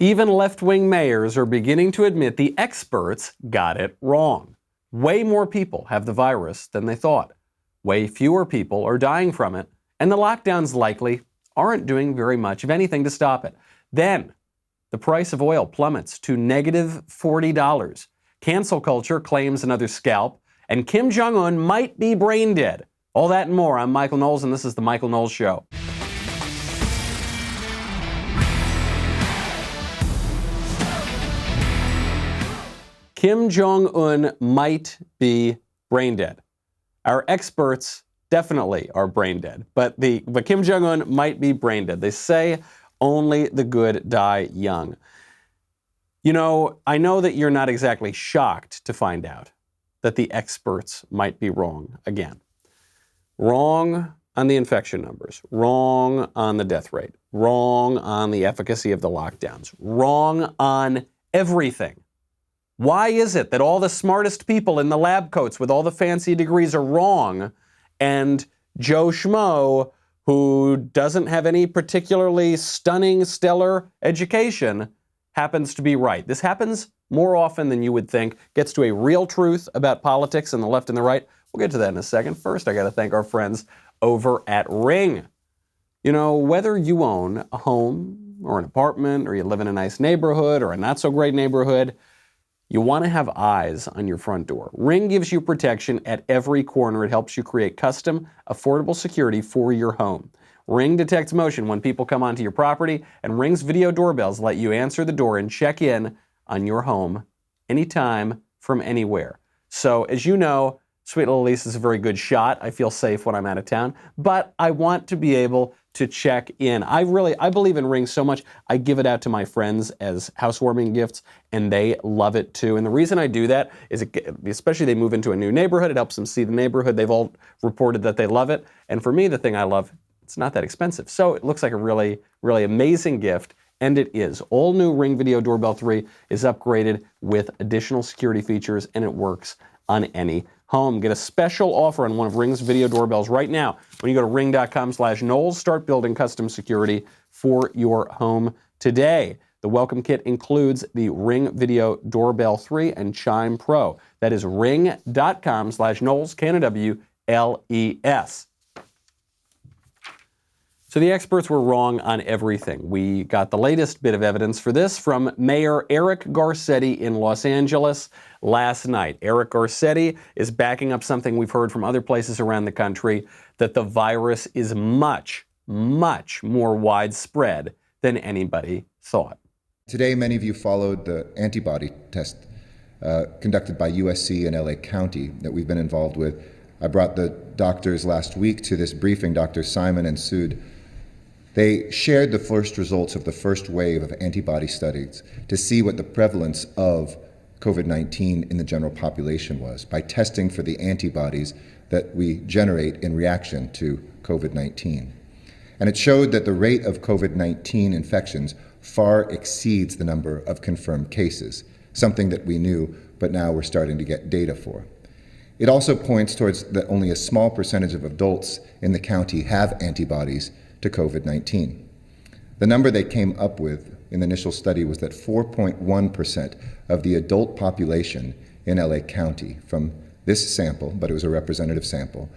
Even left-wing mayors are beginning to admit the experts got it wrong. Way more people have the virus than they thought. Way fewer people are dying from it, and the lockdowns likely aren't doing very much of anything to stop it. Then, the price of oil plummets to negative $40. Cancel culture claims another scalp, and Kim Jong-Un might be brain dead. All that and more. I'm Michael Knowles, and this is The Michael Knowles Show. Kim Jong-Un might be brain dead. Our experts definitely are brain dead, but Kim Jong-Un might be brain dead. They say only the good die young. You know, I know that you're not exactly shocked to find out that the experts might be wrong again. Wrong on the infection numbers, wrong on the death rate, wrong on the efficacy of the lockdowns, wrong on everything. Why is it that all the smartest people in the lab coats with all the fancy degrees are wrong, and Joe Schmo, who doesn't have any particularly stunning, stellar education, happens to be right? This happens more often than you would think. Gets to a real truth about politics and the left and the right. We'll get to that in a second. First, I got to thank our friends over at Ring. You know, whether you own a home or an apartment, or you live in a nice neighborhood or a not so great neighborhood, you want to have eyes on your front door. Ring gives you protection at every corner. It helps you create custom, affordable security for your home. Ring detects motion when people come onto your property, and Ring's video doorbells let you answer the door and check in on your home anytime from anywhere. So, as you know, Sweet Little Elise is a very good shot. I feel safe when I'm out of town, but I want to be able to check in. I believe in Ring so much, I give it out to my friends as housewarming gifts, and they love it too. And the reason I do that is, especially they move into a new neighborhood, it helps them see the neighborhood. They've all reported that they love it. And for me, the thing I love, it's not that expensive. So it looks like a really, really amazing gift, and it is. All new Ring Video Doorbell 3 is upgraded with additional security features, and it works on any home. Get a special offer on one of Ring's video doorbells right now when you go to ring.com/Knowles. Start building custom security for your home today. The welcome kit includes the Ring Video Doorbell 3 and Chime Pro. That is ring.com/Knowles, K-N-O-W-L-E-S. So the experts were wrong on everything. We got the latest bit of evidence for this from Mayor Eric Garcetti in Los Angeles last night. Eric Garcetti is backing up something we've heard from other places around the country, that the virus is much, much more widespread than anybody thought. Today, many of you followed the antibody test conducted by USC and LA County that we've been involved with. I brought the doctors last week to this briefing, Dr. Simon and Sood. They shared the first results of the first wave of antibody studies to see what the prevalence of COVID-19 in the general population was by testing for the antibodies that we generate in reaction to COVID-19. And it showed that the rate of COVID-19 infections far exceeds the number of confirmed cases, something that we knew, but now we're starting to get data for. It also points towards that only a small percentage of adults in the county have antibodies to COVID-19. The number they came up with in the initial study was that 4.1% of the adult population in LA County from this sample, but it was a representative sample,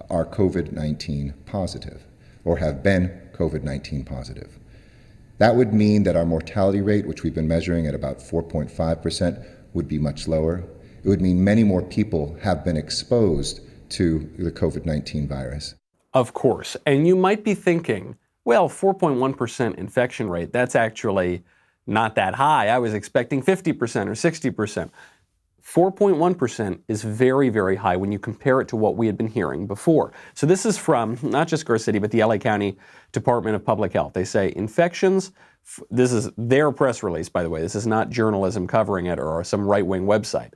are COVID-19 positive or have been COVID-19 positive. That would mean that our mortality rate, which we've been measuring at about 4.5%, would be much lower. It would mean many more people have been exposed to the COVID-19 virus. Of course. And you might be thinking, well, 4.1% infection rate, that's actually not that high. I was expecting 50% or 60%. 4.1% is very, very high when you compare it to what we had been hearing before. So this is from not just Garcetti, but the LA County Department of Public Health. They say infections, this is their press release, by the way. This is not journalism covering it or some right-wing website.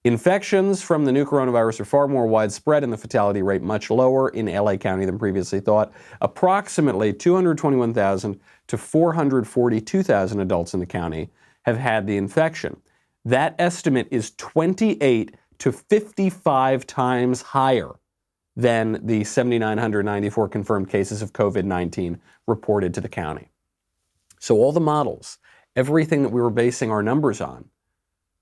Infections from the new coronavirus are far more widespread and the fatality rate much lower in LA County than previously thought. Approximately 221,000 to 442,000 adults in the county have had the infection. That estimate is 28 to 55 times higher than the 7,994 confirmed cases of COVID-19 reported to the county. So all the models, everything that we were basing our numbers on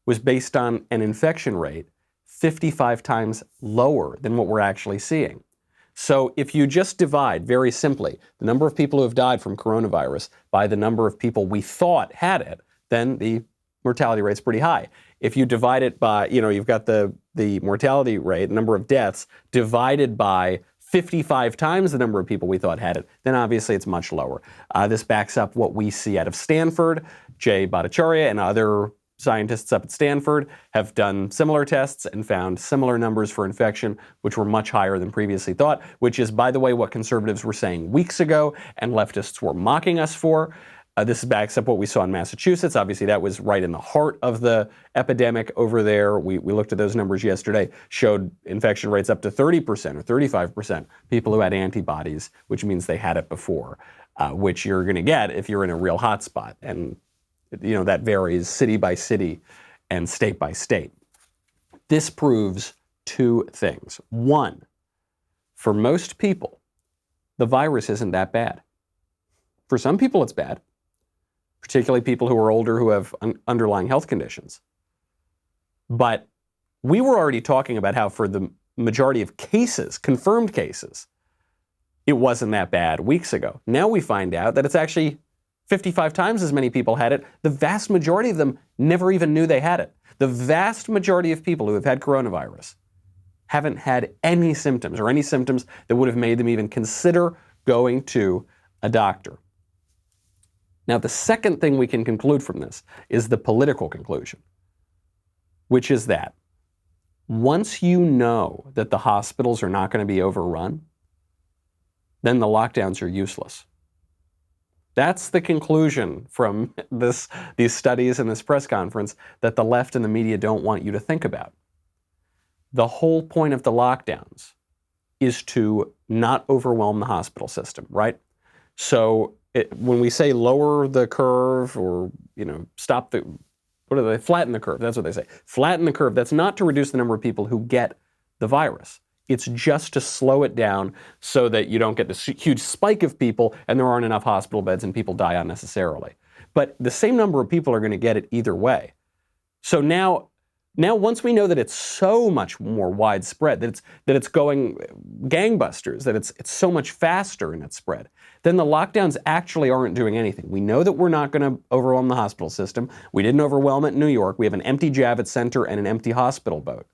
was based on an infection rate 55 times lower than what we're actually seeing. So if you just divide, very simply, the number of people who have died from coronavirus by the number of people we thought had it, then the mortality rate's pretty high. If you divide it by, you've got the mortality rate, number of deaths, divided by 55 times the number of people we thought had it, then obviously it's much lower. This backs up what we see out of Stanford. Jay Bhattacharya and other scientists up at Stanford have done similar tests and found similar numbers for infection, which were much higher than previously thought, which is, by the way, what conservatives were saying weeks ago and leftists were mocking us for. This backs up what we saw in Massachusetts. Obviously, that was right in the heart of the epidemic over there. We looked at those numbers yesterday, showed infection rates up to 30% or 35%, people who had antibodies, which means they had it before, which you're going to get if you're in a real hot spot. And that varies city by city and state by state. This proves two things. One, for most people, the virus isn't that bad. For some people, it's bad, particularly people who are older who have underlying health conditions. But we were already talking about how for the majority of cases, confirmed cases, it wasn't that bad weeks ago. Now we find out that it's actually 55 times as many people had it. The vast majority of them never even knew they had it. The vast majority of people who have had coronavirus haven't had any symptoms or any symptoms that would have made them even consider going to a doctor. Now, the second thing we can conclude from this is the political conclusion, which is that once you know that the hospitals are not going to be overrun, then the lockdowns are useless. That's the conclusion from these studies and this press conference that the left and the media don't want you to think about. The whole point of the lockdowns is to not overwhelm the hospital system, right? So when we say lower the curve or, flatten the curve, that's what they say. Flatten the curve, that's not to reduce the number of people who get the virus. It's just to slow it down so that you don't get this huge spike of people and there aren't enough hospital beds and people die unnecessarily. But the same number of people are going to get it either way. So now once we know that it's so much more widespread, that it's going gangbusters, that it's so much faster in its spread, then the lockdowns actually aren't doing anything. We know that we're not going to overwhelm the hospital system. We didn't overwhelm it in New York. We have an empty Javits Center and an empty hospital boat.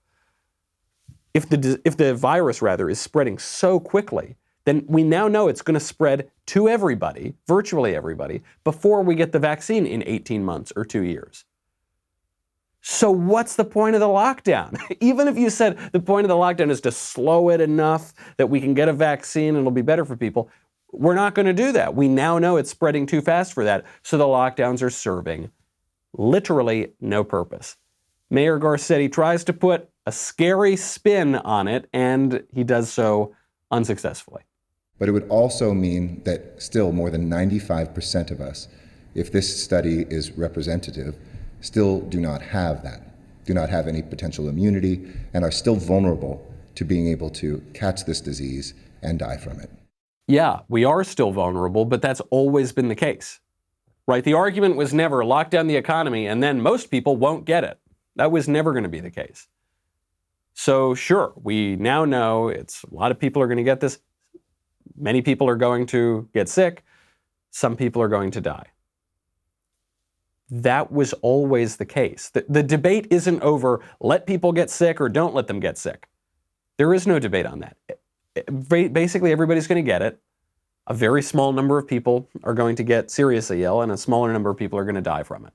If the virus, is spreading so quickly, then we now know it's going to spread to everybody, virtually everybody, before we get the vaccine in 18 months or 2 years. So what's the point of the lockdown? Even if you said the point of the lockdown is to slow it enough that we can get a vaccine and it'll be better for people, we're not going to do that. We now know it's spreading too fast for that, so the lockdowns are serving literally no purpose. Mayor Garcetti tries to put a scary spin on it, and he does so unsuccessfully. But it would also mean that still more than 95% of us, if this study is representative, still do not have any potential immunity, and are still vulnerable to being able to catch this disease and die from it. Yeah, we are still vulnerable, but that's always been the case, right? The argument was never lock down the economy and then most people won't get it. That was never going to be the case. So sure, we now know a lot of people are going to get this. Many people are going to get sick. Some people are going to die. That was always the case. The debate isn't over let people get sick or don't let them get sick. There is no debate on that. Basically, everybody's going to get it. A very small number of people are going to get seriously ill, and a smaller number of people are going to die from it.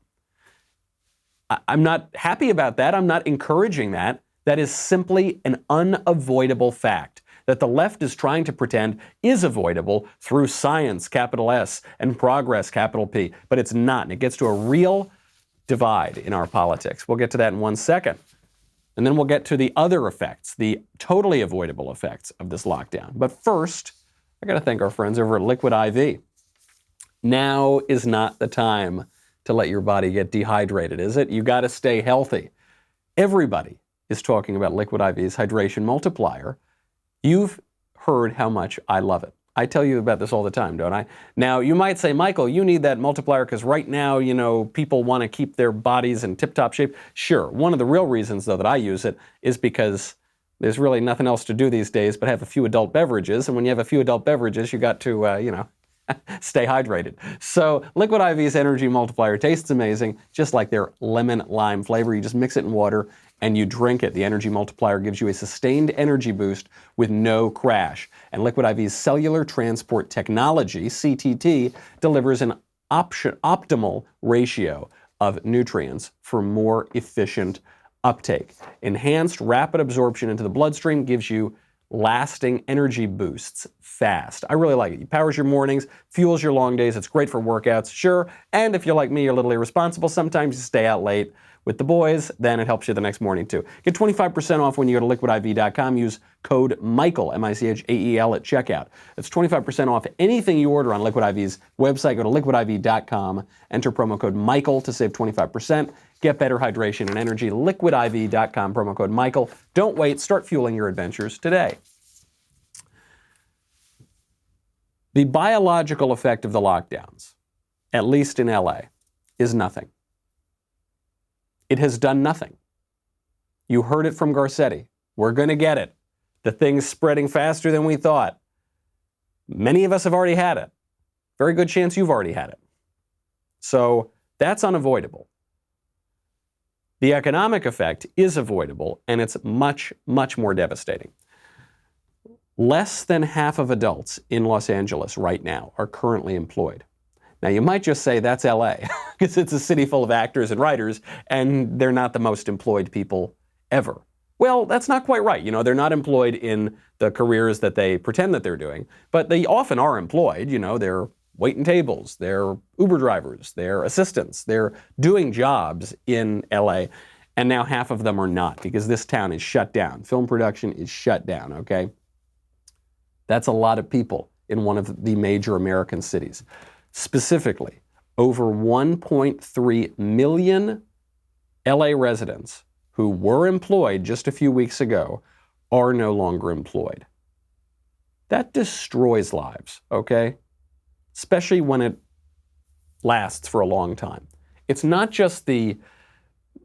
I'm not happy about that. I'm not encouraging that. That is simply an unavoidable fact that the left is trying to pretend is avoidable through science, capital S, and progress, capital P. But it's not, and it gets to a real divide in our politics. We'll get to that in 1 second. And then we'll get to the other effects, the totally avoidable effects of this lockdown. But first, I got to thank our friends over at Liquid IV. Now is not the time to let your body get dehydrated, is it? You got to stay healthy. Everybody is talking about Liquid IV's hydration multiplier. You've heard how much I love it. I tell you about this all the time, don't I? Now, you might say, Michael, you need that multiplier because right now, people want to keep their bodies in tip-top shape. Sure. One of the real reasons, though, that I use it is because there's really nothing else to do these days but have a few adult beverages. And when you have a few adult beverages, you got to, stay hydrated. So Liquid IV's energy multiplier tastes amazing, just like their lemon lime flavor. You just mix it in water and you drink it. The energy multiplier gives you a sustained energy boost with no crash. And Liquid IV's cellular transport technology, CTT, delivers an optimal ratio of nutrients for more efficient uptake. Enhanced rapid absorption into the bloodstream gives you lasting energy boosts fast. I really like it. It powers your mornings, fuels your long days. It's great for workouts, sure. And if you're like me, you're a little irresponsible. Sometimes you stay out late with the boys, then it helps you the next morning too. Get 25% off when you go to liquidiv.com. Use code Michael, M-I-C-H-A-E-L, at checkout. That's 25% off anything you order on Liquid IV's website. Go to liquidiv.com. Enter promo code Michael to save 25%. Get better hydration and energy. Liquidiv.com, promo code Michael. Don't wait. Start fueling your adventures today. The biological effect of the lockdowns, at least in LA, is nothing. It has done nothing. You heard it from Garcetti. We're going to get it. The thing's spreading faster than we thought. Many of us have already had it. Very good chance you've already had it. So that's unavoidable. The economic effect is avoidable, and it's much, much more devastating. Less than half of adults in Los Angeles right now are currently employed. Now, you might just say that's LA, because it's a city full of actors and writers, and they're not the most employed people ever. Well, that's not quite right. They're not employed in the careers that they pretend that they're doing, but they often are employed. They're waiting tables, they're Uber drivers, they're assistants, they're doing jobs in LA, and now half of them are not, because this town is shut down. Film production is shut down, okay? That's a lot of people in one of the major American cities. Specifically, over 1.3 million LA residents who were employed just a few weeks ago are no longer employed. That destroys lives, okay? Especially when it lasts for a long time. It's not just the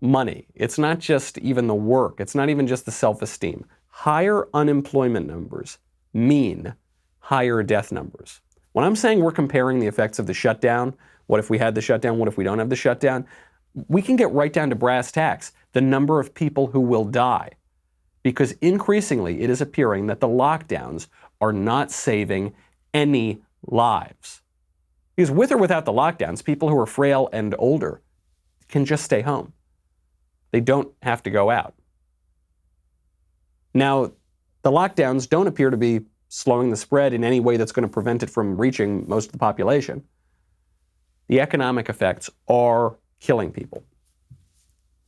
money. It's not just even the work. It's not even just the self-esteem. Higher unemployment numbers mean higher death numbers. When I'm saying we're comparing the effects of the shutdown, what if we had the shutdown, what if we don't have the shutdown, we can get right down to brass tacks, the number of people who will die. Because increasingly it is appearing that the lockdowns are not saving any lives. Because with or without the lockdowns, people who are frail and older can just stay home. They don't have to go out. Now, the lockdowns don't appear to be slowing the spread in any way that's going to prevent it from reaching most of the population. The economic effects are killing people.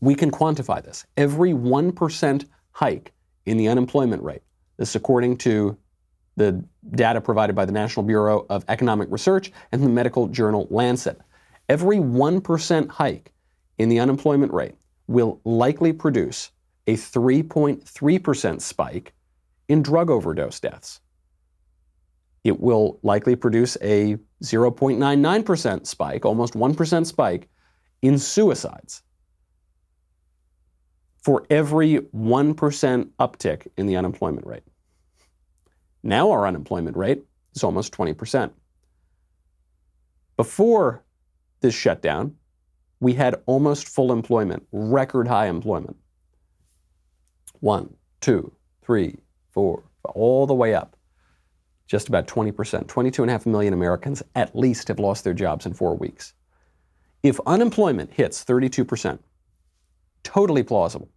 We can quantify this. Every 1% hike in the unemployment rate, this is according to the data provided by the National Bureau of Economic Research and the medical journal Lancet. Every 1% hike in the unemployment rate will likely produce a 3.3% spike in drug overdose deaths. It will likely produce a 0.99% spike, almost 1% spike, in suicides for every 1% uptick in the unemployment rate. Now our unemployment rate is almost 20%. Before this shutdown, we had almost full employment, record high employment. 1, 2, 3, 4, all the way up. Just about 20%. 22.5 million Americans at least have lost their jobs in 4 weeks. If unemployment hits 32%, totally plausible,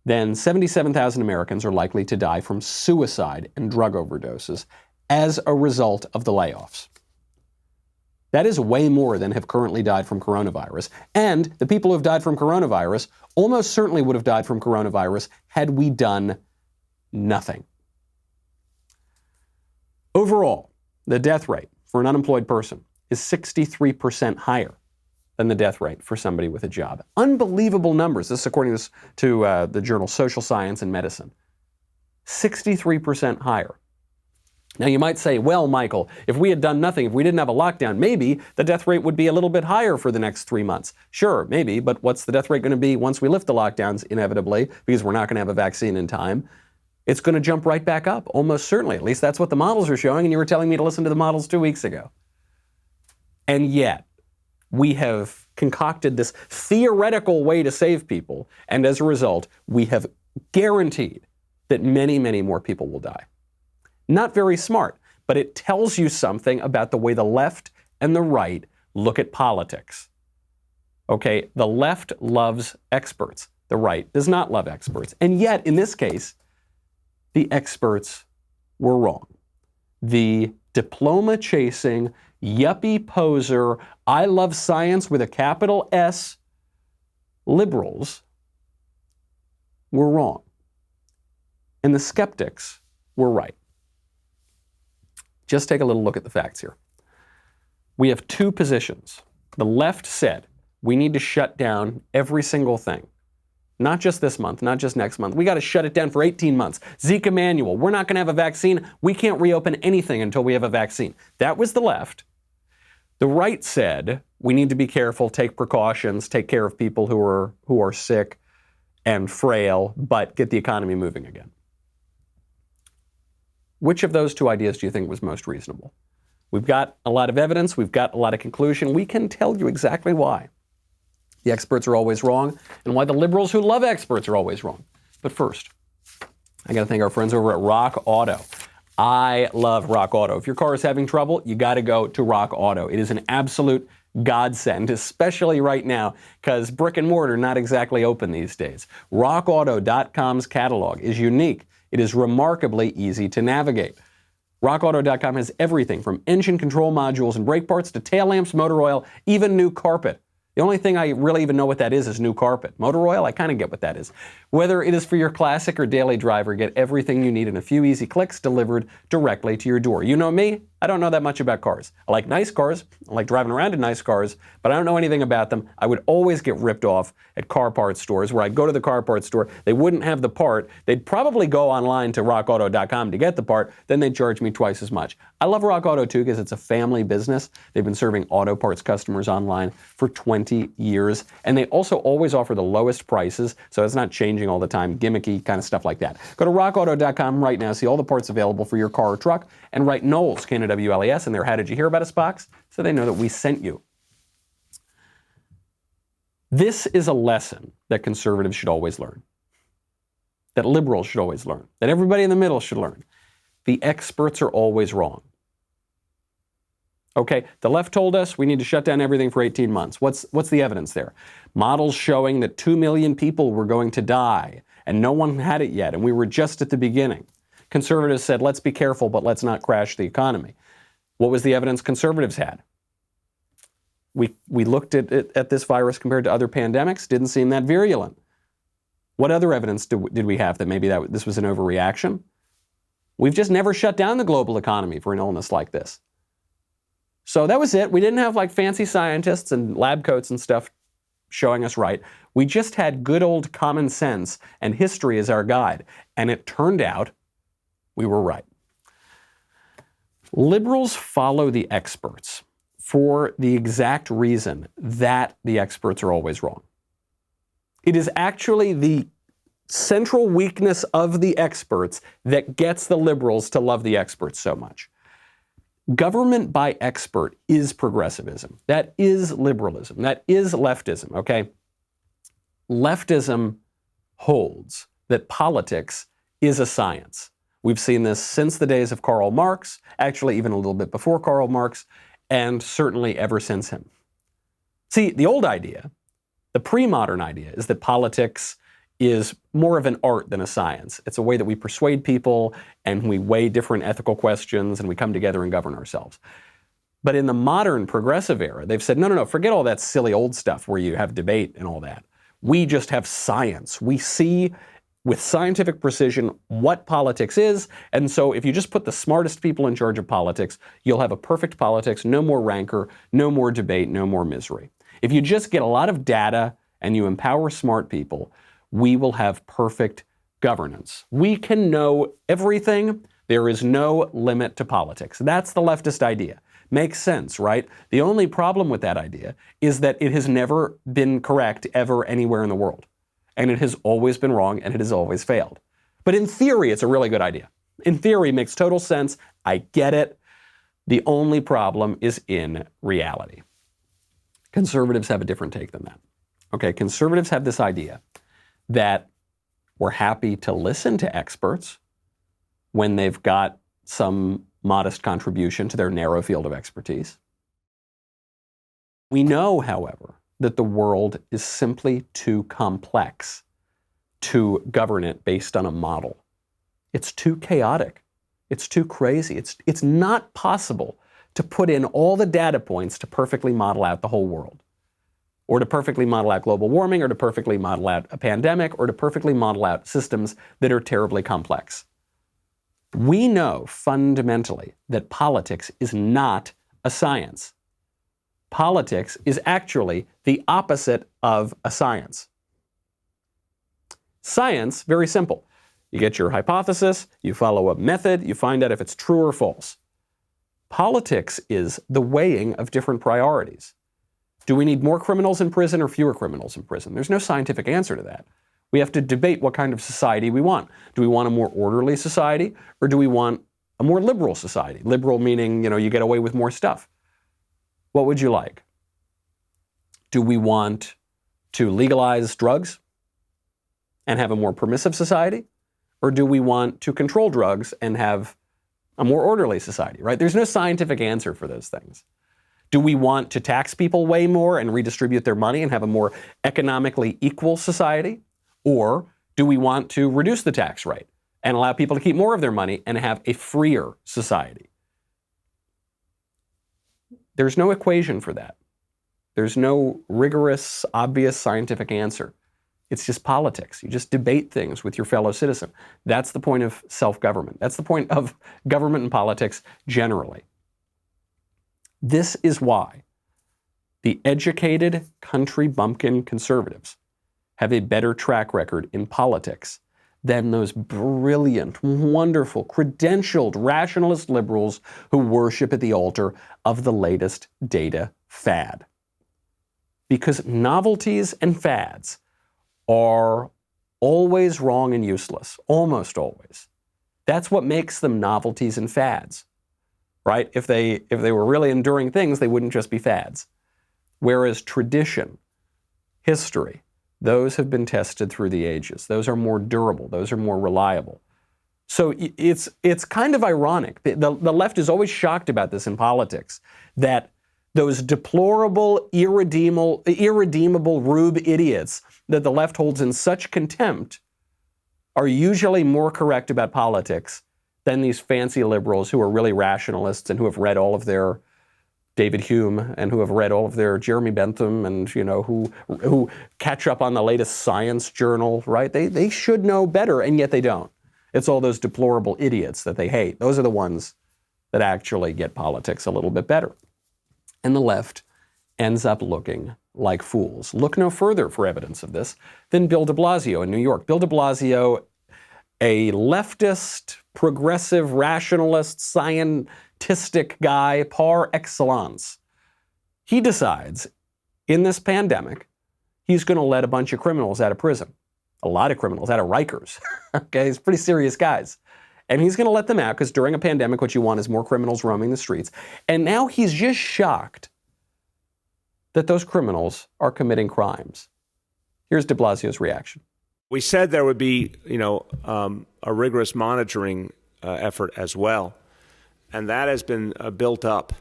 then 77,000 Americans are likely to die from suicide and drug overdoses as a result of the layoffs. That is way more than have currently died from coronavirus. And the people who have died from coronavirus almost certainly would have died from coronavirus had we done nothing. Overall, the death rate for an unemployed person is 63% higher than the death rate for somebody with a job. Unbelievable numbers. This is according to the journal Social Science and Medicine. 63% higher. Now you might say, well, Michael, if we had done nothing, if we didn't have a lockdown, maybe the death rate would be a little bit higher for the next 3 months. Sure, maybe, but what's the death rate going to be once we lift the lockdowns, inevitably, because we're not going to have a vaccine in time? It's going to jump right back up, almost certainly. At least that's what the models are showing, and you were telling me to listen to the models 2 weeks ago. And yet, we have concocted this theoretical way to save people, and as a result, we have guaranteed that many, many more people will die. Not very smart, but it tells you something about the way the left and the right look at politics. Okay, the left loves experts. The right does not love experts. And yet, in this case, the experts were wrong. The diploma-chasing, yuppie poser, I love science with a capital S, liberals were wrong. And the skeptics were right. Just take a little look at the facts here. We have two positions. The left said, we need to shut down every single thing. Not just this month, not just next month. We got to shut it down for 18 months. Zika manual, we're not going to have a vaccine. We can't reopen anything until we have a vaccine. That was the left. The right said, we need to be careful, take precautions, take care of people who are sick and frail, but get the economy moving again. Which of those two ideas do you think was most reasonable? We've got a lot of evidence. We've got a lot of conclusion. We can tell you exactly why the experts are always wrong and why the liberals who love experts are always wrong. But first, I got to thank our friends over at Rock Auto. I love Rock Auto. If your car is having trouble, you got to go to Rock Auto. It is an absolute godsend, especially right now, because brick and mortar not exactly open these days. RockAuto.com's catalog is unique. It is remarkably easy to navigate. RockAuto.com has everything from engine control modules and brake parts to tail lamps, motor oil, even new carpet. The only thing I really even know what that is new carpet. Motor oil, I kind of get what that is. Whether it is for your classic or daily driver, get everything you need in a few easy clicks delivered directly to your door. You know me, I don't know that much about cars. I like nice cars, I like driving around in nice cars, but I don't know anything about them. I would always get ripped off at car parts stores where I'd go to the car parts store, they wouldn't have the part, they'd probably go online to rockauto.com to get the part, then they'd charge me twice as much. I love Rock Auto too because it's a family business. They've been serving auto parts customers online for 20 years, and they also always offer the lowest prices, so it's not changing all the time, gimmicky kind of stuff like that. Go to rockauto.com right now, see all the parts available for your car or truck, and write Knowles, K-N-O-W-L-E-S, in their How Did You Hear About Us box so they know that we sent you. This is a lesson that conservatives should always learn, that liberals should always learn, that everybody in the middle should learn. The experts are always wrong. Okay, the left told us we need to shut down everything for 18 months. What's the evidence there? Models showing that 2 million people were going to die, and no one had it yet, and we were just at the beginning. Conservatives said, let's be careful, but let's not crash the economy. What was the evidence conservatives had? We looked at this virus compared to other pandemics, didn't seem that virulent. What other evidence did we have that maybe this was an overreaction? We've just never shut down the global economy for an illness like this. So that was it. We didn't have like fancy scientists and lab coats and stuff showing us right. We just had good old common sense and history as our guide. And it turned out we were right. Liberals follow the experts for the exact reason that the experts are always wrong. It is actually the central weakness of the experts that gets the liberals to love the experts so much. Government by expert is progressivism. That is liberalism. That is leftism, okay? Leftism holds that politics is a science. We've seen this since the days of Karl Marx, actually even a little bit before Karl Marx, and certainly ever since him. See, the old idea, the pre-modern idea, is that politics is more of an art than a science. It's a way that we persuade people and we weigh different ethical questions and we come together and govern ourselves. But in the modern progressive era, they've said, no, forget all that silly old stuff where you have debate and all that. We just have science. We see with scientific precision what politics is, and so if you just put the smartest people in charge of politics, you'll have a perfect politics, no more rancor, no more debate, no more misery. If you just get a lot of data and you empower smart people, we will have perfect governance. We can know everything, There is no limit to politics. That's the leftist idea. Makes sense, right? The only problem with that idea is that it has never been correct ever anywhere in the world. And it has always been wrong, and it has always failed. But in theory, it's a really good idea. In theory, it makes total sense. I get it. The only problem is in reality. Conservatives have a different take than that. Okay, conservatives have this idea that we're happy to listen to experts when they've got some modest contribution to their narrow field of expertise. We know, however, that the world is simply too complex to govern it based on a model. It's too chaotic. It's too crazy. It's not possible to put in all the data points to perfectly model out the whole world, or to perfectly model out global warming, or to perfectly model out a pandemic, or to perfectly model out systems that are terribly complex. We know fundamentally that politics is not a science. Politics is actually the opposite of a science. Science, very simple. You get your hypothesis, you follow a method, you find out if it's true or false. Politics is the weighing of different priorities. Do we need more criminals in prison or fewer criminals in prison? There's no scientific answer to that. We have to debate what kind of society we want. Do we want a more orderly society, or do we want a more liberal society? Liberal meaning, you get away with more stuff. What would you like? Do we want to legalize drugs and have a more permissive society? Or do we want to control drugs and have a more orderly society, right? There's no scientific answer for those things. Do we want to tax people way more and redistribute their money and have a more economically equal society? Or do we want to reduce the tax rate and allow people to keep more of their money and have a freer society? There's no equation for that. There's no rigorous, obvious scientific answer. It's just politics. You just debate things with your fellow citizen. That's the point of self-government. That's the point of government and politics generally. This is why the educated country bumpkin conservatives have a better track record in politics than those brilliant, wonderful, credentialed, rationalist liberals who worship at the altar of the latest data fad. Because novelties and fads are always wrong and useless, almost always. That's what makes them novelties and fads, right? If they were really enduring things, they wouldn't just be fads. Whereas tradition, history, those have been tested through the ages. Those are more durable. Those are more reliable. So it's kind of ironic. The left is always shocked about this in politics, that those deplorable, irredeemable rube idiots that the left holds in such contempt are usually more correct about politics than these fancy liberals who are really rationalists and who have read all of their David Hume and who have read all of their Jeremy Bentham and, who catch up on the latest science journal, right? They should know better, and yet they don't. It's all those deplorable idiots that they hate. Those are the ones that actually get politics a little bit better. And the left ends up looking like fools. Look no further for evidence of this than Bill de Blasio in New York. Bill de Blasio, a leftist, progressive, rationalist, scientistic guy par excellence. He decides in this pandemic, he's going to let a bunch of criminals out of prison. A lot of criminals out of Rikers. Okay, he's pretty serious guys. And he's going to let them out because during a pandemic, what you want is more criminals roaming the streets. And now he's just shocked that those criminals are committing crimes. Here's de Blasio's reaction. We said there would be, a rigorous monitoring effort as well, and that has been built up.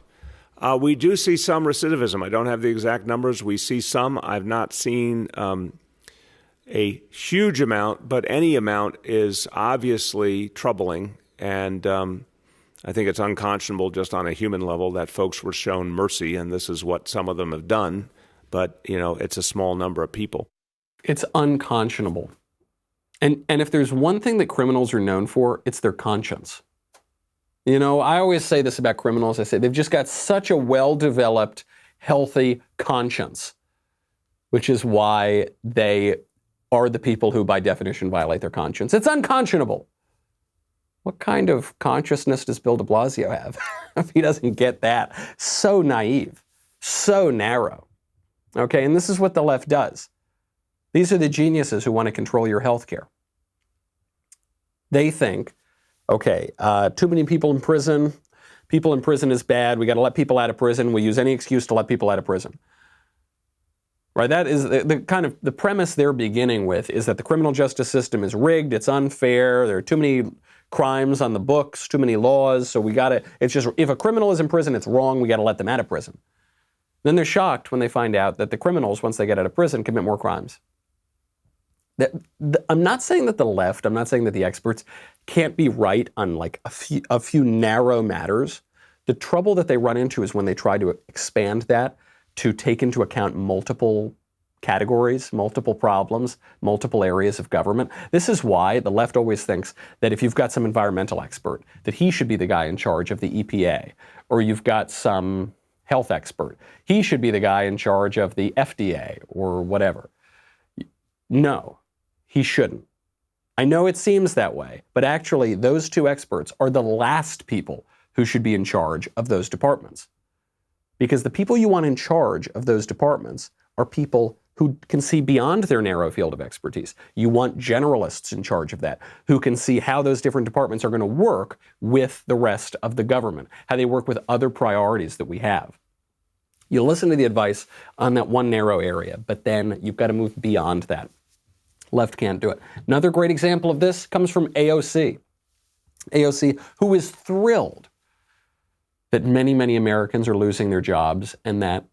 We do see some recidivism. I don't have the exact numbers. We see some. I've not seen a huge amount, but any amount is obviously troubling, and I think it's unconscionable just on a human level that folks were shown mercy, and this is what some of them have done, but, it's a small number of people. It's unconscionable. And if there's one thing that criminals are known for, it's their conscience. I always say this about criminals. I say they've just got such a well-developed, healthy conscience, which is why they are the people who, by definition, violate their conscience. It's unconscionable. What kind of consciousness does Bill de Blasio have if he doesn't get that? So naive, so narrow. Okay, and this is what the left does. These are the geniuses who want to control your health care. They think, okay, too many people in prison. People in prison is bad. We got to let people out of prison. We use any excuse to let people out of prison. Right? That is the kind of the premise they're beginning with, is that the criminal justice system is rigged. It's unfair. There are too many crimes on the books, too many laws. So we got to. It's just, if a criminal is in prison, it's wrong. We got to let them out of prison. Then they're shocked when they find out that the criminals, once they get out of prison, commit more crimes. I'm not saying that the left, I'm not saying that the experts can't be right on like a few narrow matters. The trouble that they run into is when they try to expand that to take into account multiple categories, multiple problems, multiple areas of government. This is why the left always thinks that if you've got some environmental expert, that he should be the guy in charge of the EPA, or you've got some health expert, he should be the guy in charge of the FDA or whatever. No, he shouldn't. I know it seems that way, but actually those two experts are the last people who should be in charge of those departments. Because the people you want in charge of those departments are people who can see beyond their narrow field of expertise. You want generalists in charge of that, who can see how those different departments are going to work with the rest of the government, how they work with other priorities that we have. You listen to the advice on that one narrow area, but then you've got to move beyond that. Left can't do it. Another great example of this comes from AOC. AOC, who is thrilled that many, many Americans are losing their jobs and that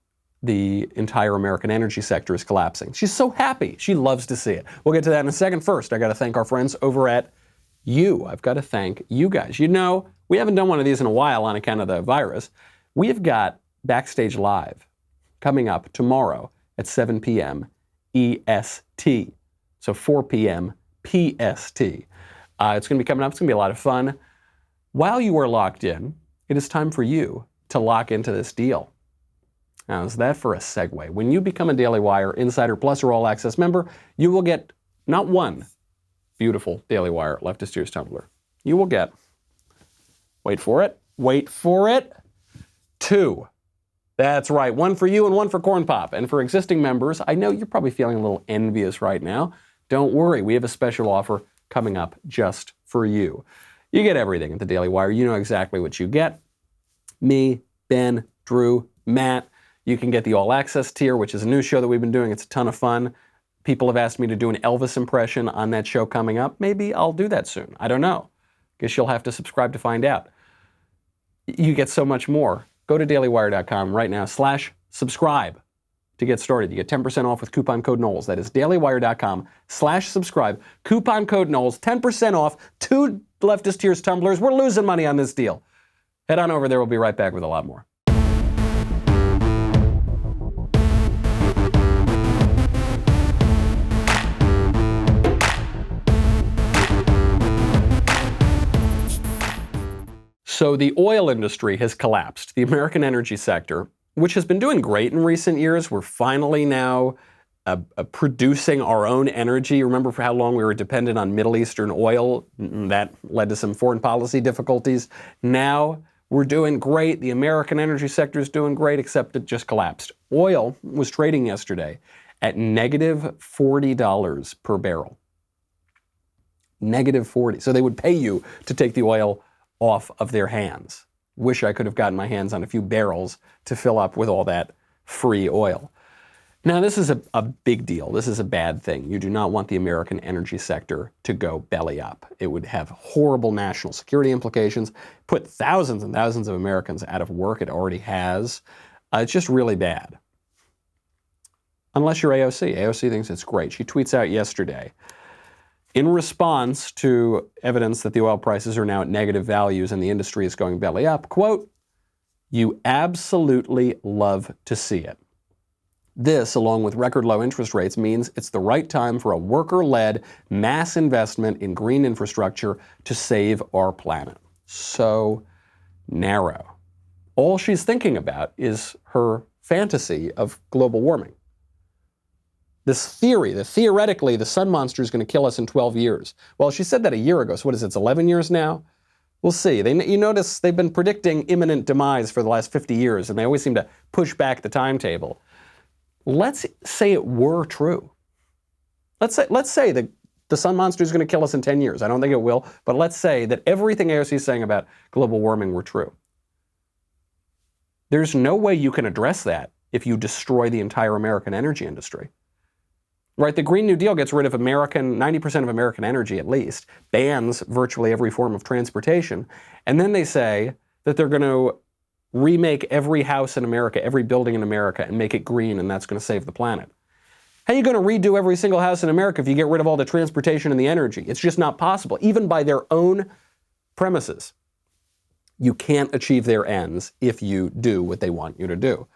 the entire American energy sector is collapsing. She's so happy. She loves to see it. We'll get to that in a second. First, I got to thank our friends over at You. I've got to thank you guys. You know, we haven't done one of these in a while on account of the virus. We've got Backstage Live coming up tomorrow at 7 p.m. EST. So 4 p.m. PST. It's going to be coming up. It's going to be a lot of fun. While you are locked in, it is time for you to lock into this deal. Now, is that for a segue? When you become a Daily Wire Insider Plus or All Access member, you will get not one beautiful Daily Wire Leftist Tears tumbler. You will get, wait for it, 2. That's right, 1 for you and 1 for Corn Pop. And for existing members, I know you're probably feeling a little envious right now. Don't worry, we have a special offer coming up just for you. You get everything at the Daily Wire. You know exactly what you get. Me, Ben, Drew, Matt. You can get the All Access tier, which is a new show that we've been doing. It's a ton of fun. People have asked me to do an Elvis impression on that show coming up. Maybe I'll do that soon. I don't know. Guess you'll have to subscribe to find out. You get so much more. Go to dailywire.com right now /subscribe to get started. You get 10% off with coupon code Knowles. That is dailywire.com /subscribe. Coupon code Knowles, 10% off, 2 Leftist Tears tumblers. We're losing money on this deal. Head on over there. We'll be right back with a lot more. So the oil industry has collapsed. The American energy sector, which has been doing great in recent years, we're finally now producing our own energy. Remember for how long we were dependent on Middle Eastern oil? That led to some foreign policy difficulties. Now we're doing great. The American energy sector is doing great, except it just collapsed. Oil was trading yesterday at negative $40 per barrel. Negative 40. So they would pay you to take the oil off of their hands. Wish I could have gotten my hands on a few barrels to fill up with all that free oil. Now, this is a big deal. This is a bad thing. You do not want the American energy sector to go belly up. It would have horrible national security implications, put thousands and thousands of Americans out of work. It already has. It's just really bad. Unless you're AOC. AOC thinks it's great. She tweets out yesterday, in response to evidence that the oil prices are now at negative values and the industry is going belly up, quote, "You absolutely love to see it. This, along with record low interest rates, means it's the right time for a worker-led mass investment in green infrastructure to save our planet." So narrow. All she's thinking about is her fantasy of global warming. This theory that theoretically the sun monster is going to kill us in 12 years. Well, she said that a year ago, so what is it, it's 11 years now? We'll see. You notice they've been predicting imminent demise for the last 50 years, and they always seem to push back the timetable. Let's say it were true. Let's say that the sun monster is going to kill us in 10 years. I don't think it will, but let's say that everything AOC is saying about global warming were true. There's no way you can address that if you destroy the entire American energy industry. Right? The Green New Deal gets rid of 90% of American energy at least, bans virtually every form of transportation, and then they say that they're going to remake every house in America, every building in America, and make it green, and that's going to save the planet. How are you going to redo every single house in America if you get rid of all the transportation and the energy? It's just not possible, even by their own premises. You can't achieve their ends if you do what they want you to do.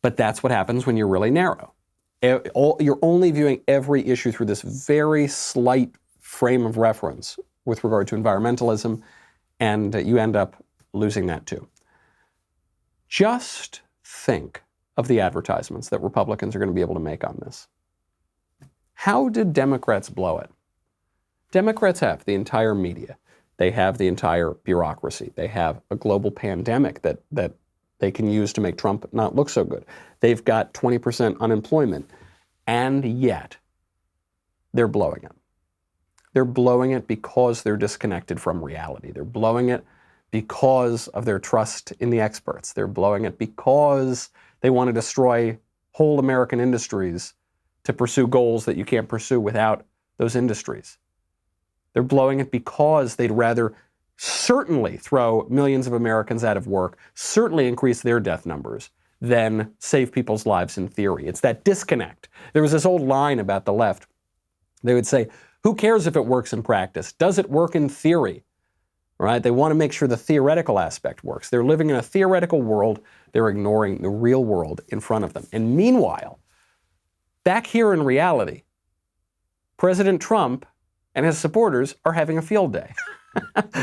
But that's what happens when you're really narrow. You're only viewing every issue through this very slight frame of reference with regard to environmentalism, and you end up losing that too. Just think of the advertisements that Republicans are going to be able to make on this. How did Democrats blow it? Democrats have the entire media. They have the entire bureaucracy. They have a global pandemic that they can use to make Trump not look so good. They've got 20% unemployment, and yet they're blowing it. They're blowing it because they're disconnected from reality. They're blowing it because of their trust in the experts. They're blowing it because they want to destroy whole American industries to pursue goals that you can't pursue without those industries. They're blowing it because they'd rather certainly throw millions of Americans out of work, certainly increase their death numbers, than save people's lives in theory. It's that disconnect. There was this old line about the left. They would say, who cares if it works in practice? Does it work in theory? Right? They want to make sure the theoretical aspect works. They're living in a theoretical world. They're ignoring the real world in front of them. And meanwhile, back here in reality, President Trump and his supporters are having a field day.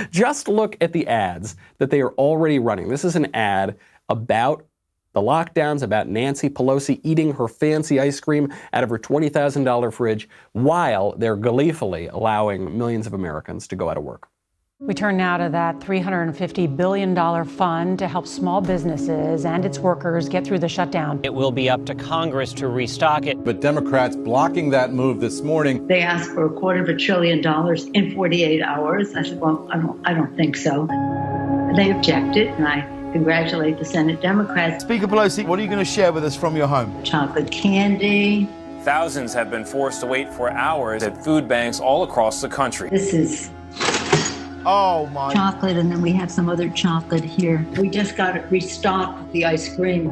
Just look at the ads that they are already running. This is an ad about the lockdowns, about Nancy Pelosi eating her fancy ice cream out of her $20,000 fridge while they're gleefully allowing millions of Americans to go out of work. We turn now to that $350 billion fund to help small businesses and its workers get through the shutdown. It will be up to Congress to restock it. But Democrats blocking that move this morning. They asked for $250 billion in 48 hours. I said, well, I don't think so. They objected, and I congratulate the Senate Democrats. Speaker Pelosi, what are you going to share with us from your home? Chocolate candy. Thousands have been forced to wait for hours at food banks all across the country. This is my chocolate, and then we have some other chocolate here. We just got it restocked with the ice cream.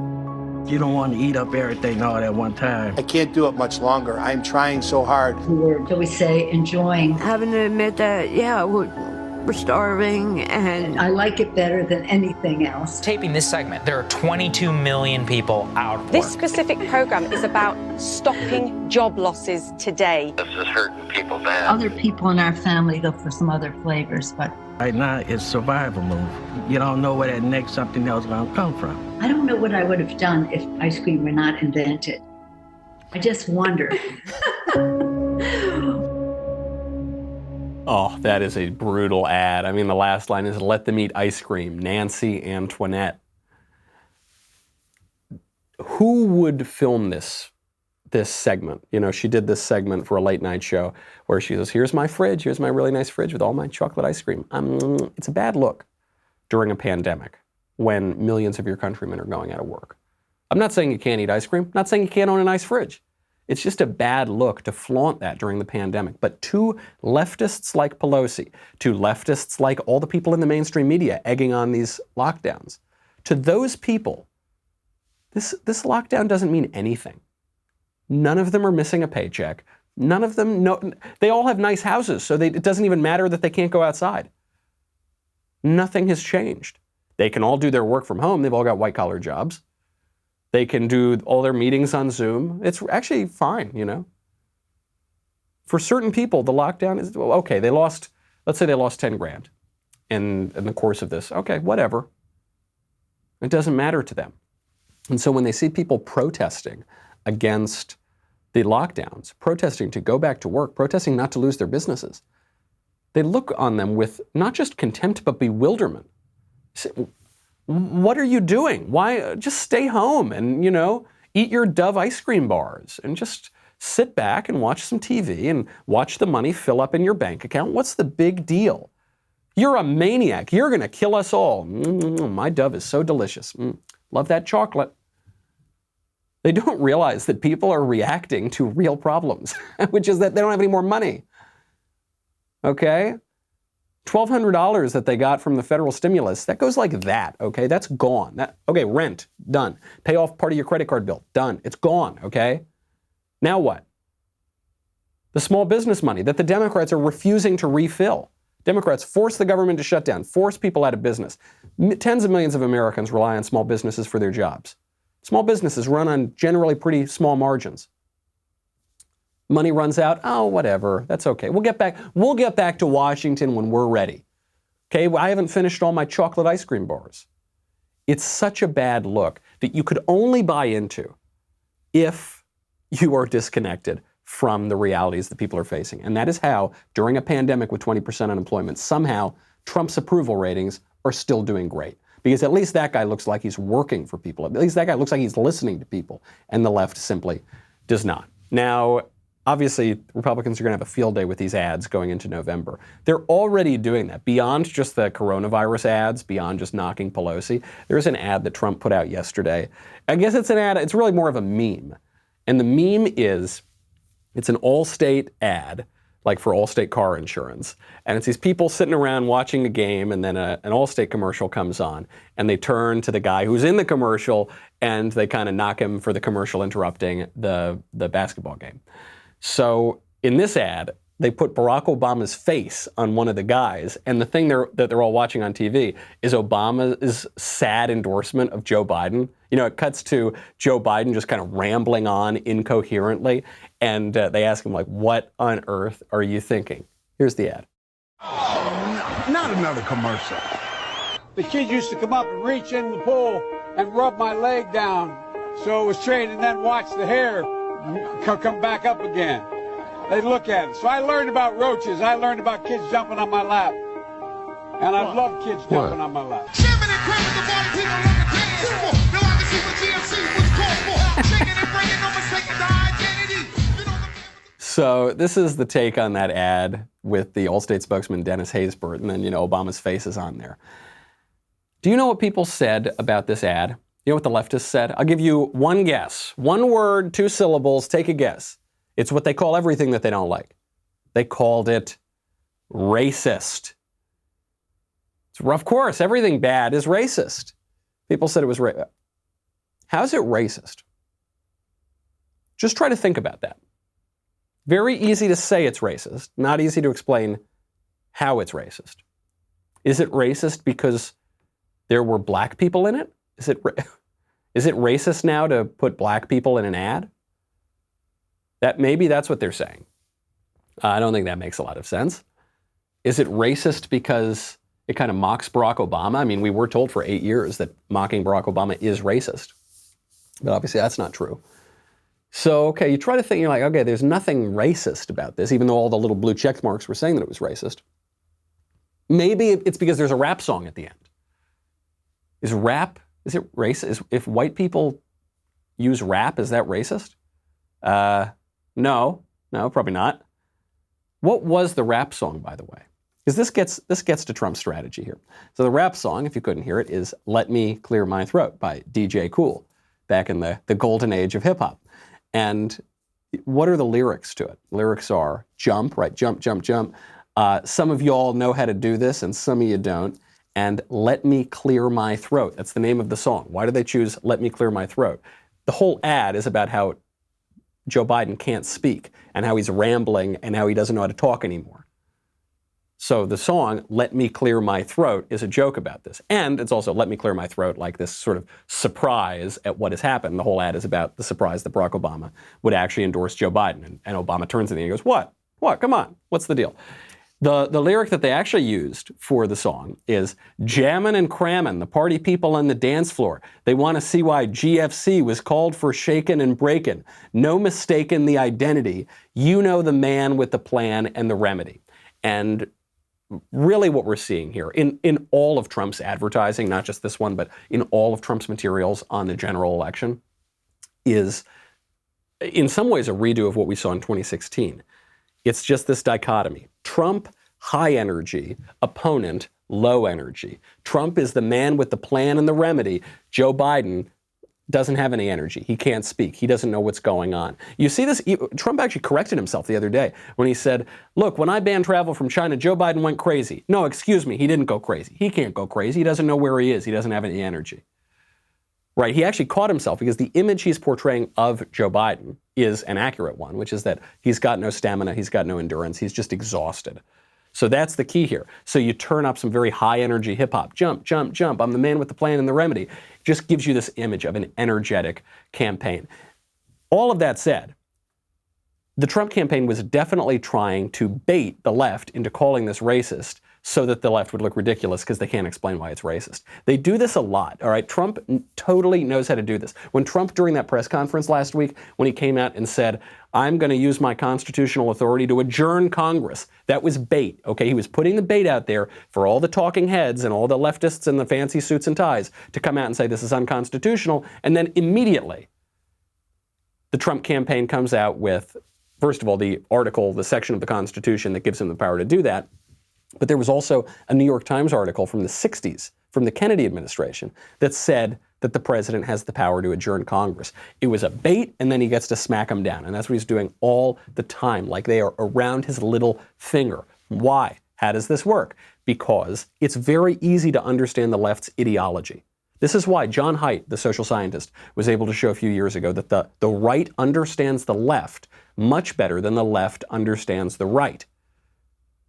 You don't want to eat up everything all at one time. I can't do it much longer. I'm trying so hard. We were, shall we say, enjoying. Having to admit that, we're starving, and I like it better than anything else. Taping this segment, there are 22 million people out of work. This specific program is about stopping job losses today. This is hurting people bad. Other people in our family look for some other flavors, but right now it's survival move. You don't know where that next something else is going to come from. I don't know what I would have done if ice cream were not invented. I just wonder. Oh, that is a brutal ad. I mean, the last line is, let them eat ice cream, Nancy Antoinette. Who would film this segment? You know, she did this segment for a late night show where she goes, here's my fridge, here's my really nice fridge with all my chocolate ice cream. It's a bad look during a pandemic when millions of your countrymen are going out of work. I'm not saying you can't eat ice cream, I'm not saying you can't own a nice fridge. It's just a bad look to flaunt that during the pandemic. But to leftists like Pelosi, to leftists like all the people in the mainstream media egging on these lockdowns, to those people, this lockdown doesn't mean anything. None of them are missing a paycheck. None of them know. They all have nice houses, so it doesn't even matter that they can't go outside. Nothing has changed. They can all do their work from home. They've all got white-collar jobs. They can do all their meetings on Zoom. It's actually fine, you know. For certain people, the lockdown is, okay, let's say they lost 10 grand in the course of this. Okay, whatever. It doesn't matter to them. And so when they see people protesting against the lockdowns, protesting to go back to work, protesting not to lose their businesses, they look on them with not just contempt, but bewilderment. Say, what are you doing? Why? Just stay home and, eat your Dove ice cream bars and just sit back and watch some TV and watch the money fill up in your bank account. What's the big deal? You're a maniac. You're going to kill us all. My Dove is so delicious. Love that chocolate. They don't realize that people are reacting to real problems, which is that they don't have any more money. Okay? $1,200 that they got from the federal stimulus, that goes like that, okay? That's gone. Okay, rent, done. Pay off part of your credit card bill, done. It's gone, okay? Now what? The small business money that the Democrats are refusing to refill. Democrats force the government to shut down, force people out of business. Tens of millions of Americans rely on small businesses for their jobs. Small businesses run on generally pretty small margins. Money runs out, oh, whatever, that's okay. We'll get back to Washington when we're ready. Okay, I haven't finished all my chocolate ice cream bars. It's such a bad look that you could only buy into if you are disconnected from the realities that people are facing. And that is how, during a pandemic with 20% unemployment, somehow Trump's approval ratings are still doing great. Because at least that guy looks like he's working for people. At least that guy looks like he's listening to people. And the left simply does not. Now, obviously, Republicans are going to have a field day with these ads going into November. They're already doing that. Beyond just the coronavirus ads, beyond just knocking Pelosi, there's an ad that Trump put out yesterday. I guess it's an ad, it's really more of a meme. And the meme is, it's an Allstate ad, like for Allstate car insurance. And it's these people sitting around watching the game, and then an Allstate commercial comes on, and they turn to the guy who's in the commercial, and they kind of knock him for the commercial interrupting the basketball game. So in this ad, they put Barack Obama's face on one of the guys, and the thing that they're all watching on TV is Obama's sad endorsement of Joe Biden. It cuts to Joe Biden just kind of rambling on incoherently, and they ask him, like, what on earth are you thinking? Here's the ad. Oh, not another commercial. The kid used to come up and reach in the pool and rub my leg down so it was trained, and then watch the hair come back up again. They look at it. So I learned about roaches. I learned about kids jumping on my lap. And I love kids jumping on my lap. So this is the take on that ad with the Allstate spokesman Dennis Haysbert, and then, Obama's face is on there. Do you know what people said about this ad? You know what the leftists said? I'll give you one guess. One word, 2 syllables, take a guess. It's what they call everything that they don't like. They called it racist. Of course, everything bad is racist. People said it was racist. How's it racist? Just try to think about that. Very easy to say it's racist, not easy to explain how it's racist. Is it racist because there were black people in it? Is it racist now to put black people in an ad? Maybe that's what they're saying. I don't think that makes a lot of sense. Is it racist because it kind of mocks Barack Obama? I mean, we were told for 8 years that mocking Barack Obama is racist. But obviously that's not true. So, okay, you try to think, you're like, okay, there's nothing racist about this, even though all the little blue check marks were saying that it was racist. Maybe it's because there's a rap song at the end. Is it racist? If white people use rap, is that racist? No, probably not. What was the rap song, by the way? Because this gets to Trump's strategy here. So the rap song, if you couldn't hear it, is Let Me Clear My Throat by DJ Kool, back in the golden age of hip hop. And what are the lyrics to it? Lyrics are jump, right? Jump, jump, jump. Some of y'all know how to do this, and some of you don't. And let me clear my throat. That's the name of the song. Why do they choose Let Me Clear My Throat? The whole ad is about how Joe Biden can't speak and how he's rambling and how he doesn't know how to talk anymore. So the song, Let Me Clear My Throat, is a joke about this. And it's also Let Me Clear My Throat, like this sort of surprise at what has happened. The whole ad is about the surprise that Barack Obama would actually endorse Joe Biden. And Obama turns to him and he goes, what? Come on, what's the deal? The lyric that they actually used for the song is jammin' and crammin', the party people on the dance floor. They want to see why GFC was called for shakin' and breakin'. No mistaking the identity. You know the man with the plan and the remedy. And really what we're seeing here in all of Trump's advertising, not just this one, but in all of Trump's materials on the general election, is in some ways a redo of what we saw in 2016. It's just this dichotomy. Trump, high energy, opponent, low energy. Trump is the man with the plan and the remedy. Joe Biden doesn't have any energy. He can't speak. He doesn't know what's going on. You see this, Trump actually corrected himself the other day when he said, look, when I banned travel from China, Joe Biden went crazy. No, excuse me, he didn't go crazy. He can't go crazy. He doesn't know where he is. He doesn't have any energy. Right, he actually caught himself because the image he's portraying of Joe Biden is an accurate one, which is that he's got no stamina, he's got no endurance, he's just exhausted. So that's the key here. So you turn up some very high energy hip hop, jump, jump, jump, I'm the man with the plan and the remedy. It just gives you this image of an energetic campaign. All of that said, the Trump campaign was definitely trying to bait the left into calling this racist so that the left would look ridiculous because they can't explain why it's racist. They do this a lot, all right? Trump totally knows how to do this. When Trump, during that press conference last week, when he came out and said, I'm going to use my constitutional authority to adjourn Congress, that was bait, okay? He was putting the bait out there for all the talking heads and all the leftists in the fancy suits and ties to come out and say this is unconstitutional, and then immediately the Trump campaign comes out with, first of all, the article, the section of the Constitution that gives him the power to do that. But there was also a New York Times article from the 60s, from the Kennedy administration, that said that the president has the power to adjourn Congress. It was a bait, and then he gets to smack them down. And that's what he's doing all the time, like they are around his little finger. Why? How does this work? Because it's very easy to understand the left's ideology. This is why John Haidt, the social scientist, was able to show a few years ago that the right understands the left much better than the left understands the right.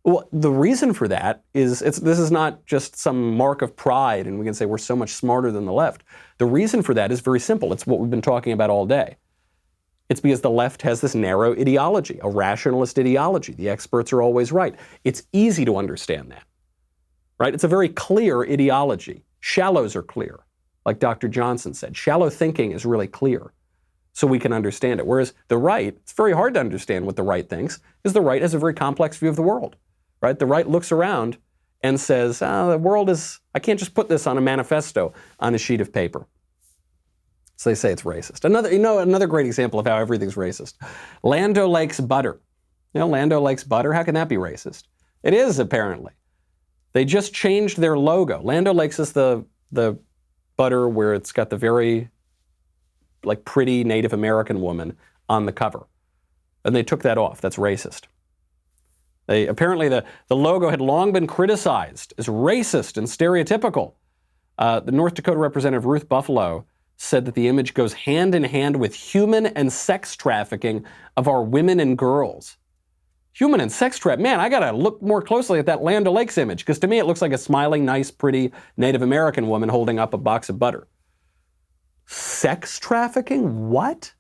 Well, the reason for that is this is not just some mark of pride and we can say we're so much smarter than the left. The reason for that is very simple. It's what we've been talking about all day. It's because the left has this narrow ideology, a rationalist ideology. The experts are always right. It's easy to understand that, right? It's a very clear ideology. Shallows are clear, like Dr. Johnson said. Shallow thinking is really clear, so we can understand it. Whereas the right, it's very hard to understand what the right thinks, because the right has a very complex view of the world. Right? The right looks around and says, the world is, I can't just put this on a manifesto on a sheet of paper. So they say it's racist. Another great example of how everything's racist. Land O'Lakes butter. You know, Land O'Lakes butter, how can that be racist? It is, apparently. They just changed their logo. Land O'Lakes is the butter where it's got the very pretty Native American woman on the cover. And they took that off. That's racist. Apparently the logo had long been criticized as racist and stereotypical. The North Dakota Representative Ruth Buffalo said that the image goes hand in hand with human and sex trafficking of our women and girls. Human and sex trafficking? Man, I got to look more closely at that Land O'Lakes image, because to me it looks like a smiling, nice, pretty Native American woman holding up a box of butter. Sex trafficking? What?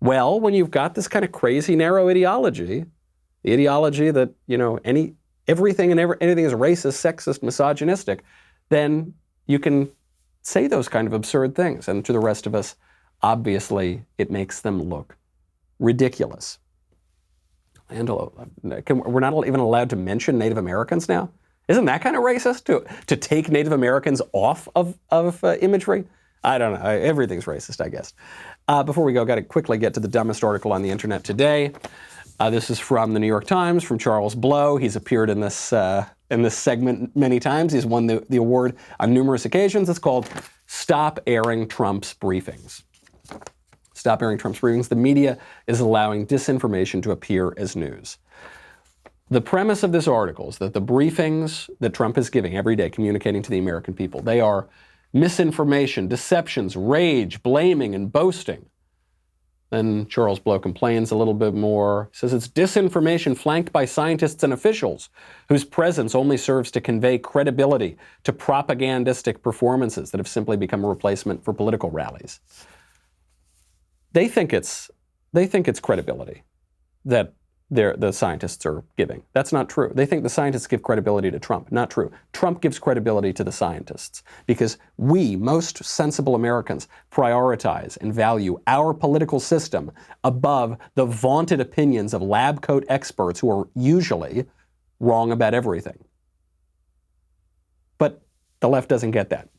Well, when you've got this kind of crazy, narrow ideology, the ideology that, everything and anything is racist, sexist, misogynistic, then you can say those kind of absurd things. And to the rest of us, obviously, it makes them look ridiculous. We're not even allowed to mention Native Americans now? Isn't that kind of racist to take Native Americans off of imagery? I don't know. Everything's racist, I guess. Before we go, got to quickly get to the dumbest article on the internet today. This is from the New York Times, from Charles Blow. He's appeared in this segment many times. He's won the award on numerous occasions. It's called Stop Airing Trump's Briefings. Stop airing Trump's briefings. The media is allowing disinformation to appear as news. The premise of this article is that the briefings that Trump is giving every day, communicating to the American people, they are misinformation, deceptions, rage, blaming, and boasting. Then Charles Blow complains a little bit more. He says it's disinformation flanked by scientists and officials whose presence only serves to convey credibility to propagandistic performances that have simply become a replacement for political rallies. They think it's credibility that the scientists are giving. That's not true. They think the scientists give credibility to Trump. Not true. Trump gives credibility to the scientists because we, most sensible Americans, prioritize and value our political system above the vaunted opinions of lab coat experts who are usually wrong about everything. But the left doesn't get that.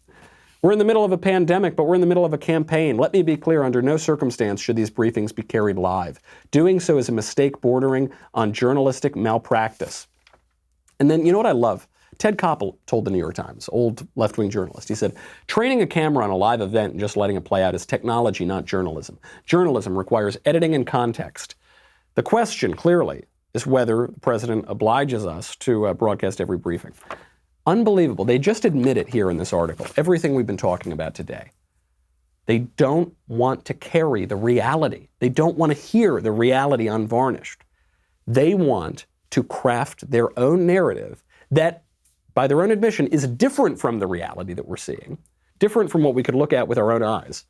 We're in the middle of a pandemic, but we're in the middle of a campaign. Let me be clear, under no circumstance should these briefings be carried live. Doing so is a mistake bordering on journalistic malpractice. And then, you know what I love? Ted Koppel told the New York Times, old left-wing journalist, he said, training a camera on a live event and just letting it play out is technology, not journalism. Journalism requires editing and context. The question, clearly, is whether the president obliges us to broadcast every briefing. Unbelievable. They just admit it here in this article, everything we've been talking about today. They don't want to carry the reality. They don't want to hear the reality unvarnished. They want to craft their own narrative that, by their own admission, is different from the reality that we're seeing, different from what we could look at with our own eyes,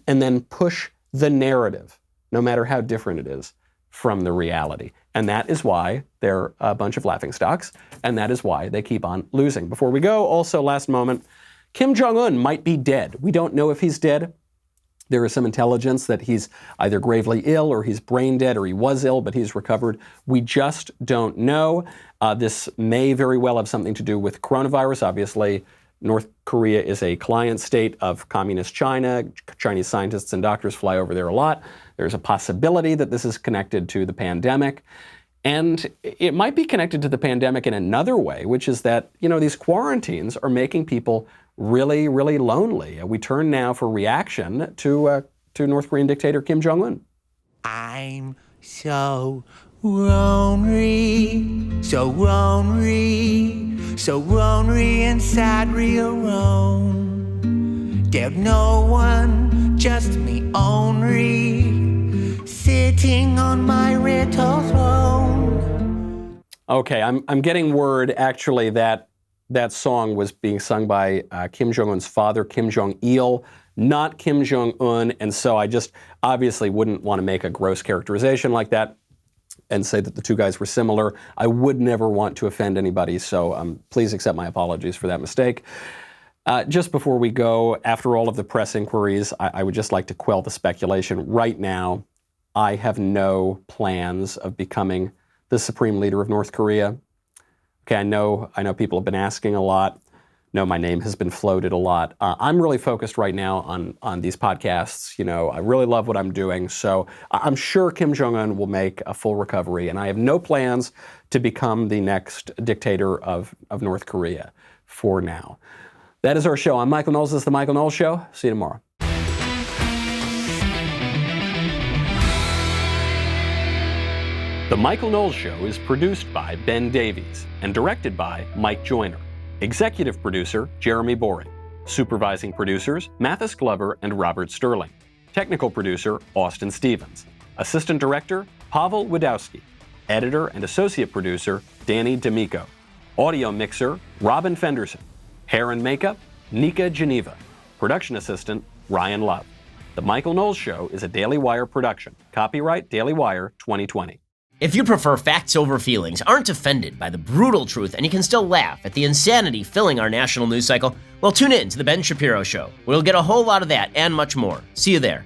and then push the narrative, no matter how different it is, from the reality. And that is why they're a bunch of laughingstocks, and that is why they keep on losing. Before we go, also last moment, Kim Jong-Un might be dead. We don't know if he's dead. There is some intelligence that he's either gravely ill or he's brain dead or he was ill, but he's recovered. We just don't know. This may very well have something to do with coronavirus. Obviously, North Korea is a client state of communist China. Chinese scientists and doctors fly over there a lot. There's a possibility that this is connected to the pandemic. And it might be connected to the pandemic in another way, which is that, these quarantines are making people really, really lonely. We turn now for reaction to North Korean dictator Kim Jong-un. I'm so lonely, so lonely, so lonely inside real Rome. There's no one, just me only, sitting on my little throne. Okay, I'm getting word actually that song was being sung by Kim Jong-un's father, Kim Jong-il, not Kim Jong-un, and so I just obviously wouldn't want to make a gross characterization like that and say that the two guys were similar. I would never want to offend anybody, so please accept my apologies for that mistake. Just before we go, after all of the press inquiries, I would just like to quell the speculation. Right now, I have no plans of becoming the supreme leader of North Korea. Okay, I know people have been asking a lot. No, my name has been floated a lot. I'm really focused right now on these podcasts. I really love what I'm doing. So I'm sure Kim Jong-un will make a full recovery, and I have no plans to become the next dictator of North Korea for now. That is our show. I'm Michael Knowles. This is The Michael Knowles Show. See you tomorrow. The Michael Knowles Show is produced by Ben Davies and directed by Mike Joyner. Executive producer, Jeremy Boring. Supervising producers, Mathis Glover and Robert Sterling. Technical producer, Austin Stevens. Assistant director, Pavel Wadowski. Editor and associate producer, Danny D'Amico. Audio mixer, Robin Fenderson. Hair and makeup, Nika Geneva. Production assistant, Ryan Love. The Michael Knowles Show is a Daily Wire production. Copyright Daily Wire 2020. If you prefer facts over feelings, aren't offended by the brutal truth, and you can still laugh at the insanity filling our national news cycle, well, tune in to The Ben Shapiro Show. We'll get a whole lot of that and much more. See you there.